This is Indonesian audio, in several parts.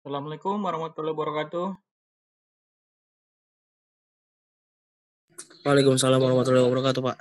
Assalamualaikum warahmatullahi wabarakatuh. Waalaikumsalam warahmatullahi wabarakatuh, Pak.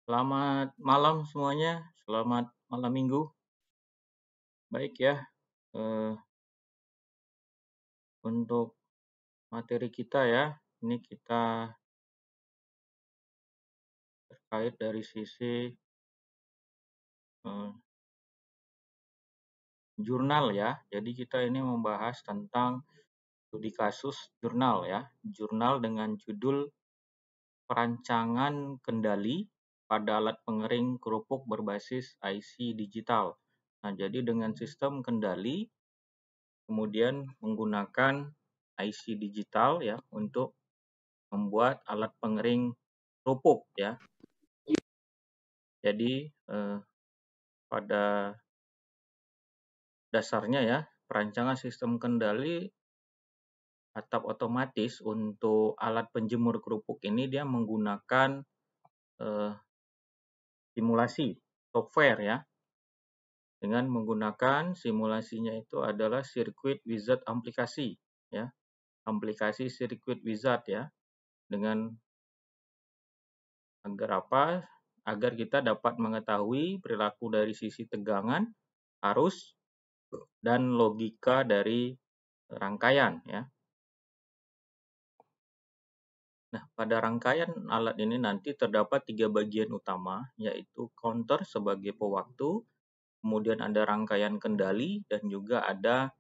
Selamat malam semuanya. Selamat malam minggu. Baik ya, untuk materi kita ya, ini kita terkait dari sisi jurnal ya. Jadi kita ini membahas tentang studi kasus jurnal ya. Jurnal dengan judul Perancangan Kendali pada Alat Pengering Kerupuk Berbasis IC Digital. Nah, jadi dengan sistem kendali kemudian menggunakan IC digital ya untuk membuat alat pengering kerupuk ya. Jadi pada dasarnya ya, perancangan sistem kendali atap otomatis untuk alat penjemur kerupuk ini dia menggunakan simulasi software ya. Dengan menggunakan simulasinya itu adalah Circuit Wizard aplikasi ya. Aplikasi Circuit Wizard ya. Dengan agar apa? Agar kita dapat mengetahui perilaku dari sisi tegangan, arus, dan logika dari rangkaian ya. Nah, pada rangkaian alat ini nanti terdapat 3 bagian utama, yaitu counter sebagai pewaktu, kemudian ada rangkaian kendali, dan juga ada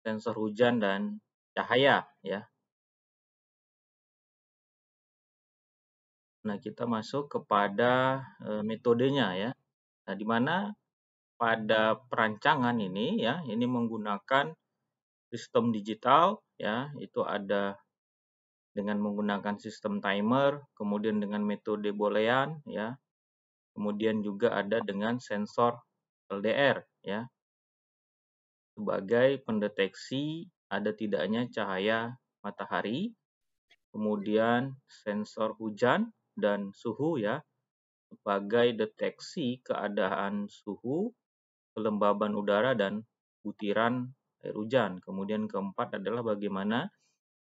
sensor hujan dan cahaya ya. Nah, kita masuk kepada metodenya ya. Nah, di mana pada perancangan ini ya, ini menggunakan sistem digital ya, itu ada dengan menggunakan sistem timer, kemudian dengan metode boolean ya, kemudian juga ada dengan sensor LDR ya, sebagai pendeteksi ada tidaknya cahaya matahari, kemudian sensor hujan dan suhu ya, sebagai deteksi keadaan suhu, kelembaban udara dan butiran air hujan. Kemudian keempat adalah bagaimana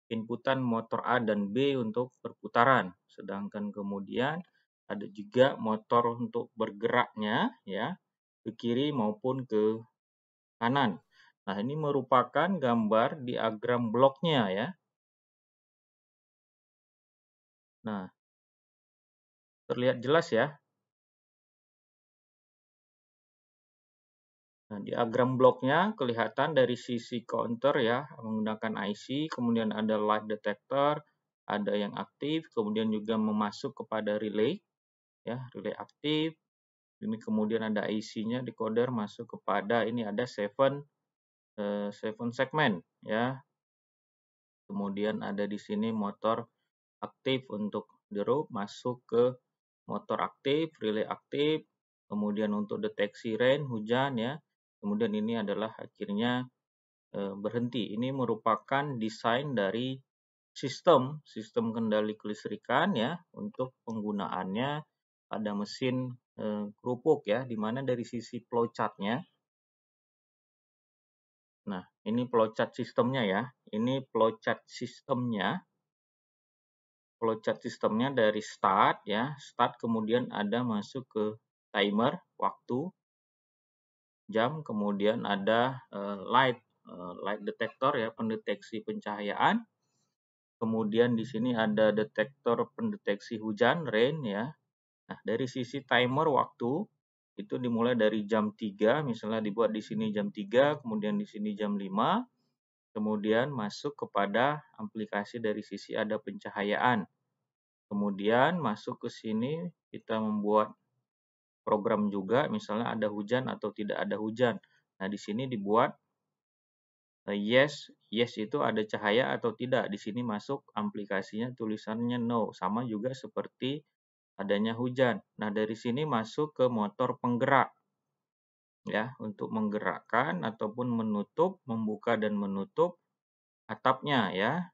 inputan motor A dan B untuk perputaran. Sedangkan kemudian ada juga motor untuk bergeraknya ya, ke kiri maupun ke kanan. Nah, ini merupakan gambar diagram bloknya ya. Nah, terlihat jelas ya. Nah, diagram bloknya kelihatan dari sisi counter ya, menggunakan IC, kemudian ada light detector, ada yang aktif, kemudian juga memasuk kepada relay, ya, relay aktif. Ini kemudian ada IC-nya decoder masuk kepada ini ada 7 segmen ya. Kemudian ada di sini motor aktif untuk derup masuk ke motor aktif, relay aktif, kemudian untuk deteksi rain, hujan ya. Kemudian ini adalah akhirnya berhenti. Ini merupakan desain dari sistem kendali kelistrikan ya untuk penggunaannya pada mesin kerupuk ya, di mana dari sisi flowchart-nya. Nah, ini flowchart sistemnya ya. Ini flowchart sistemnya. Flowchart sistemnya dari start ya, start kemudian ada masuk ke timer waktu jam, kemudian ada light detector ya, pendeteksi pencahayaan. Kemudian di sini ada detektor pendeteksi hujan, rain ya. Nah, dari sisi timer waktu itu dimulai dari jam 3, misalnya dibuat di sini jam 3, kemudian di sini jam 5, kemudian masuk kepada aplikasi dari sisi ada pencahayaan. Kemudian masuk ke sini kita membuat program juga, misalnya ada hujan atau tidak ada hujan. Nah, di sini dibuat yes itu ada cahaya atau tidak. Di sini masuk aplikasinya tulisannya no, sama juga seperti adanya hujan. Nah, dari sini masuk ke motor penggerak ya, untuk menggerakkan ataupun menutup, membuka dan menutup atapnya ya.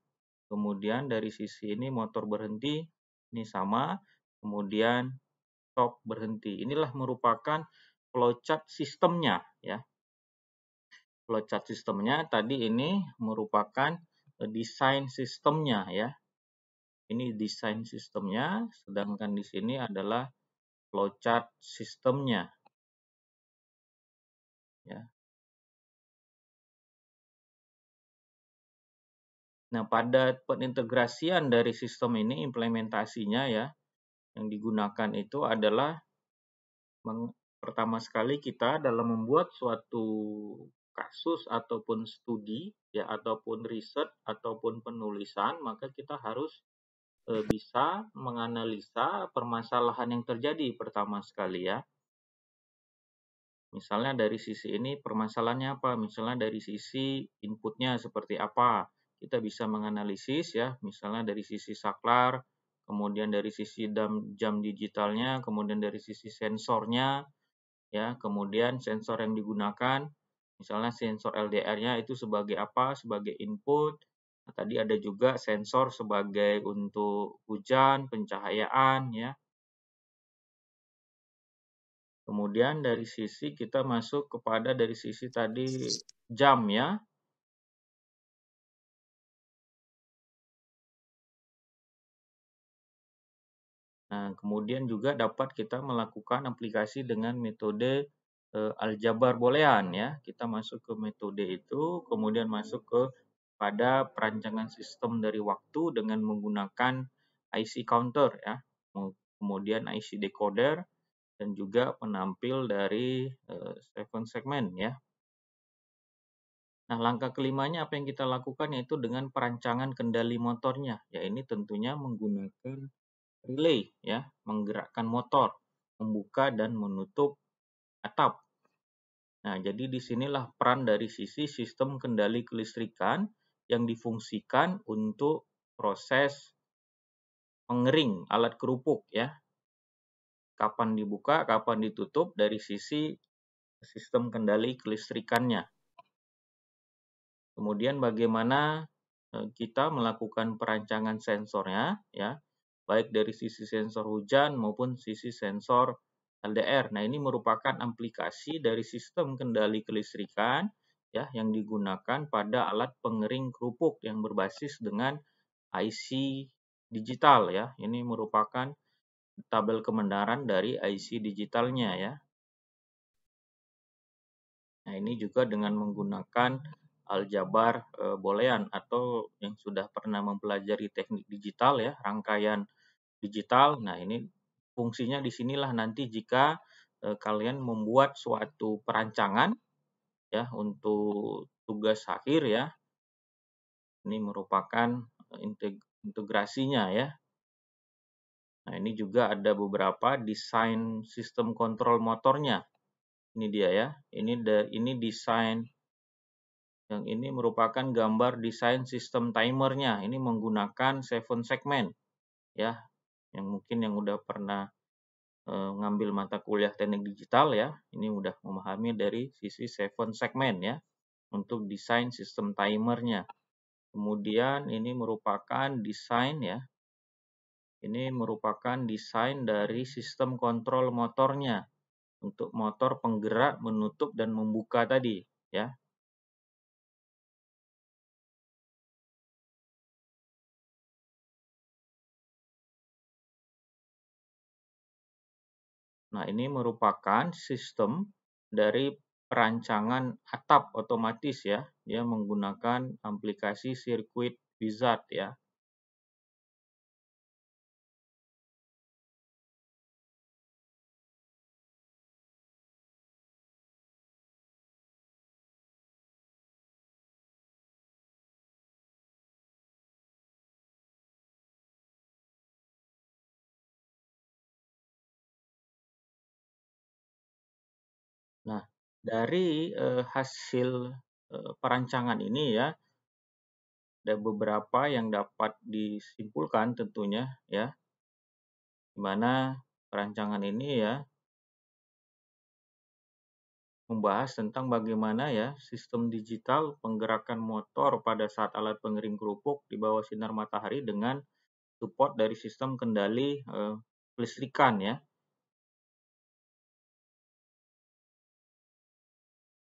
Kemudian dari sisi ini motor berhenti, ini sama, kemudian stop berhenti. Inilah merupakan flowchart sistemnya ya. flowchart sistemnya tadi ini merupakan desain sistemnya ya. Ini desain sistemnya, sedangkan di sini adalah flowchart sistemnya ya. Nah, pada penintegrasian dari sistem ini implementasinya ya, yang digunakan itu adalah pertama sekali kita dalam membuat suatu kasus ataupun studi ya ataupun riset ataupun penulisan, maka kita harus bisa menganalisa permasalahan yang terjadi pertama sekali ya. Misalnya dari sisi ini permasalahannya apa? Misalnya dari sisi inputnya seperti apa? Kita bisa menganalisis ya, misalnya dari sisi saklar, kemudian dari sisi jam digitalnya, kemudian dari sisi sensornya, ya, kemudian sensor yang digunakan, misalnya sensor LDR-nya itu sebagai apa? Sebagai input. Nah, tadi ada juga sensor sebagai untuk hujan, pencahayaan, ya. Kemudian dari sisi kita masuk kepada dari sisi tadi jam ya. Nah, kemudian juga dapat kita melakukan aplikasi dengan metode aljabar boolean ya. Kita masuk ke metode itu, kemudian masuk ke pada perancangan sistem dari waktu dengan menggunakan IC counter ya. Kemudian IC decoder dan juga penampil dari 7 segmen ya. Nah, langkah kelimanya apa yang kita lakukan yaitu dengan perancangan kendali motornya. Ya, ini tentunya menggunakan relay ya, menggerakkan motor, membuka dan menutup atap. Nah, jadi disinilah peran dari sisi sistem kendali kelistrikan yang difungsikan untuk proses pengering alat kerupuk ya. Kapan dibuka, kapan ditutup dari sisi sistem kendali kelistrikannya. Kemudian bagaimana kita melakukan perancangan sensornya ya, baik dari sisi sensor hujan maupun sisi sensor LDR. Nah, ini merupakan aplikasi dari sistem kendali kelistrikan ya yang digunakan pada alat pengering kerupuk yang berbasis dengan IC digital ya. Ini merupakan tabel kebenaran dari IC digitalnya ya. Nah, ini juga dengan menggunakan aljabar boolean atau yang sudah pernah mempelajari teknik digital ya, rangkaian digital. Nah, ini fungsinya di sinilah nanti jika kalian membuat suatu perancangan ya untuk tugas akhir ya. Ini merupakan integrasinya ya. Nah, ini juga ada beberapa desain sistem kontrol motornya. Ini dia ya. Ini desain yang ini merupakan gambar desain sistem timernya. Ini menggunakan 7 segmen ya. Yang mungkin yang udah pernah ngambil mata kuliah teknik digital ya. Ini udah memahami dari sisi 7 segmen ya untuk desain sistem timernya. Kemudian ini merupakan desain ya. Ini merupakan desain dari sistem kontrol motornya untuk motor penggerak, menutup dan membuka tadi ya. Nah, ini merupakan sistem dari perancangan atap otomatis ya, dia menggunakan aplikasi Circuit Wizard ya. Nah, dari hasil perancangan ini ya, ada beberapa yang dapat disimpulkan tentunya ya, di mana perancangan ini ya membahas tentang bagaimana ya sistem digital penggerakan motor pada saat alat pengering kerupuk di bawah sinar matahari dengan support dari sistem kendali kelistrikan ya.